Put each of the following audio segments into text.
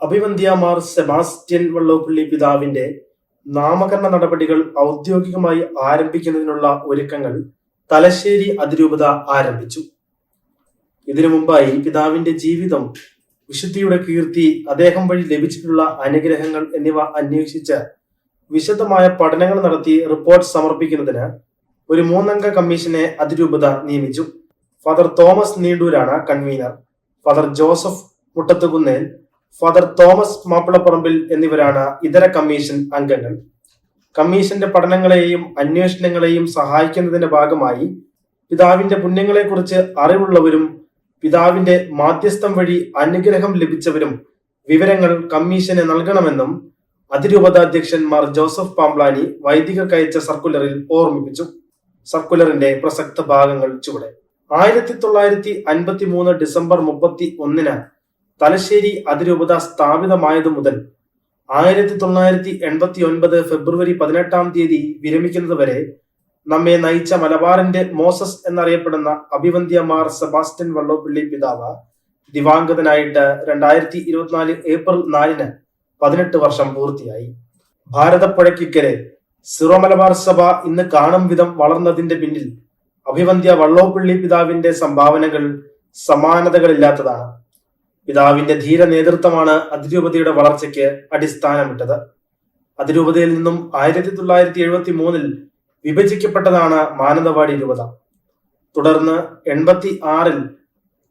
അഭിവന്ദ്യ Mar Sebastian Vallopilly പിതാവിന്റെ നാമകരണ നടപടികൾ ഔദ്യോഗികമായി ആരംഭിക്കുന്നതിനുള്ള ഒരുക്കങ്ങൾ തലശ്ശേരി അതിരൂപത ആരംഭിച്ചു. ഇതിനു മുമ്പായി പിതാവിന്റെ ജീവിതം, വിശുദ്ധിയുടെ കീർത്തി, അദ്ദേഹം വഴി ലഭിച്ചിട്ടുള്ള അനുഗ്രഹങ്ങൾ എന്നിവ അന്വേഷിച്ച് വിശദമായ പഠനങ്ങൾ നടത്തി റിപ്പോർട്ട് സമർപ്പിക്കുന്നതിന് ഒരു 3 അംഗ കമ്മീഷനെ അതിരൂപത നിയമിച്ചു. ഫാദർ തോമസ് നീണ്ടൂരാണ് convener. Father Joseph Muttathukunnel, father Thomas Mappilaparambil എന്നിവരാണ് ഇതര കമ്മീഷൻ അംഗങ്ങൾ. കമ്മീഷന്റെ പഠനങ്ങളെയും അന്വേഷണങ്ങളെയും സഹായിക്കുന്നതിന്റെ ഭാഗമായി പിതാവിന്റെ പുണ്യങ്ങളെക്കുറിച്ച് അറിവുള്ളവരും പിതാവിന്റെ മാധ്യസ്ഥം വഴി അനുഗ്രഹം ലഭിച്ചവരും വിവരങ്ങൾ കമ്മീഷന് നൽകണമെന്നും അതിരൂപത അധ്യക്ഷൻ മാർ ജോസഫ് പാംപ്ലാനി വൈദികർക്കയച്ച സർക്കുലറിൽ ഓർമ്മിപ്പിച്ചു. സർക്കുലറിന്റെ പ്രസക്ത ഭാഗങ്ങൾ ചുവടെ. 1953 ഡിസംബർ 31 തലശ്ശേരി അതിരൂപത സ്ഥാപിതമായതു മുതൽ 1989 ഫെബ്രുവരി 18 വിരമിക്കുന്നത് വരെ നമ്മെ നയിച്ച മലബാറിന്റെ മോസസ് എന്നറിയപ്പെടുന്ന അഭിവന്ദ്യ മാർ സെബാസ്റ്റ്യൻ വള്ളോപ്പള്ളി പിതാവ് ദിവാംഗതനായിട്ട് 2024 ഏപ്രിൽ 4 18 വർഷം പൂർത്തിയായി. ഭാരതപ്പുഴയ്ക്കിക്കരെ സിറോ മലബാർ സഭ ഇന്ന് കാണും വിധം വളർന്നതിന്റെ പിന്നിൽ അഭിവന്ദ്യ വള്ളോപ്പള്ളി പിതാവിന്റെ സംഭാവനകൾ സമാനതകളില്ലാത്തതാണ്. പിതാവിന്റെ ധീര നേതൃത്വമാണ് അതിരൂപതയുടെ വളർച്ചയ്ക്ക് അടിസ്ഥാനമിട്ടത്. അതിരൂപതയിൽ നിന്നും 1973 വിഭജിക്കപ്പെട്ടതാണ് മാനന്തവാടി രൂപത. തുടർന്ന് 86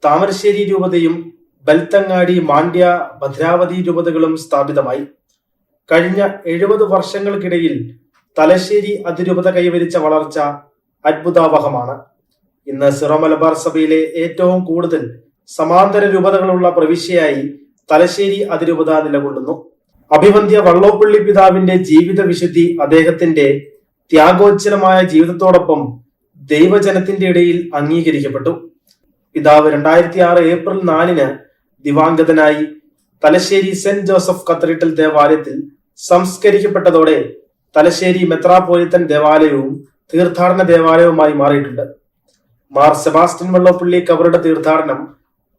താമരശ്ശേരി രൂപതയും ബൽത്തങ്ങാടി, മാണ്ഡ്യ, ഭദ്രാവതി രൂപതകളും സ്ഥാപിതമായി. കഴിഞ്ഞ 70 വർഷങ്ങൾക്കിടയിൽ തലശ്ശേരി അതിരൂപത കൈവരിച്ച വളർച്ച അത്ഭുതാവഹമാണ്. ഇന്ന് സിറോ മലബാർ സഭയിലെ ഏറ്റവും കൂടുതൽ സമാന്തര രൂപതകളുള്ള പ്രവിശ്യയായി തലശ്ശേരി അതിരൂപത നിലകൊള്ളുന്നു. അഭിവന്ദ്യ വള്ളോപ്പള്ളി പിതാവിന്റെ ജീവിത വിശുദ്ധി അദ്ദേഹത്തിന്റെ ത്യാഗോജ്ജലമായ ജീവിതത്തോടൊപ്പം ദൈവജനത്തിന്റെ ഇടയിൽ അംഗീകരിക്കപ്പെട്ടു. പിതാവ് 2006 ഏപ്രിൽ 4 ദിവാംഗതനായി തലശ്ശേരി സെന്റ് ജോസഫ് കത്തീഡ്രൽ ദേവാലയത്തിൽ സംസ്കരിക്കപ്പെട്ടതോടെ തലശ്ശേരി മെത്രാപ്പോലിത്തൻ ദേവാലയവും തീർത്ഥാടന ദേവാലയവുമായി മാറിയിട്ടുണ്ട്. മാർ സെബാസ്റ്റ്യൻ വള്ളോപ്പള്ളി കബറുടെ തീർത്ഥാടനം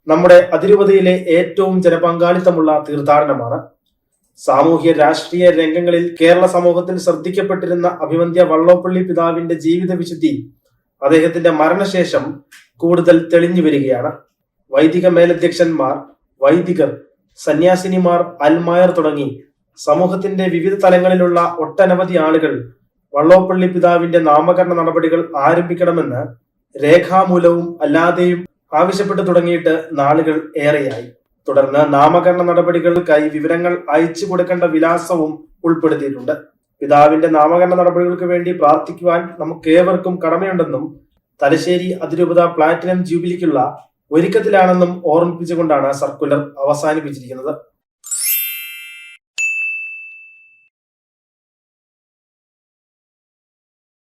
നമ്മുടെ അതിരൂപതയിലെ ഏറ്റവും ജനപങ്കാളിത്തമുള്ള തീർത്ഥാടനമാണ്. സാമൂഹ്യ രാഷ്ട്രീയ രംഗങ്ങളിൽ കേരള സമൂഹത്തിൽ ശ്രദ്ധിക്കപ്പെട്ടിരുന്ന അഭിവന്ദ്യ വള്ളോപ്പള്ളി പിതാവിന്റെ ജീവിത വിശുദ്ധി അദ്ദേഹത്തിന്റെ മരണശേഷം കൂടുതൽ തെളിഞ്ഞു വരികയാണ്. വൈദിക മേലധ്യക്ഷന്മാർ, വൈദികർ, സന്യാസിനിമാർ, അൽമായർ തുടങ്ങി സമൂഹത്തിന്റെ വിവിധ തലങ്ങളിലുള്ള ഒട്ടനവധി ആളുകൾ വള്ളോപ്പള്ളി പിതാവിന്റെ നാമകരണ നടപടികൾ ആരംഭിക്കണമെന്ന് രേഖാമൂലവും അല്ലാതെയും ആവശ്യപ്പെട്ടു തുടങ്ങിയിട്ട് നാളുകൾ ഏറെയായി. തുടർന്ന് നാമകരണ നടപടികൾക്കായി വിവരങ്ങൾ അയച്ചു കൊടുക്കേണ്ട വിലാസവും ഉൾപ്പെടുത്തിയിട്ടുണ്ട്. പിതാവിന്റെ നാമകരണ നടപടികൾക്ക് വേണ്ടി പ്രാർത്ഥിക്കുവാൻ നമുക്കേവർക്കും കടമയുണ്ടെന്നും തലശ്ശേരി അതിരൂപത പ്ലാറ്റിനം ജൂബിലിക്കുള്ള ഒരുക്കത്തിലാണെന്നും ഓർമ്മിപ്പിച്ചുകൊണ്ടാണ് സർക്കുലർ അവസാനിപ്പിച്ചിരിക്കുന്നത്.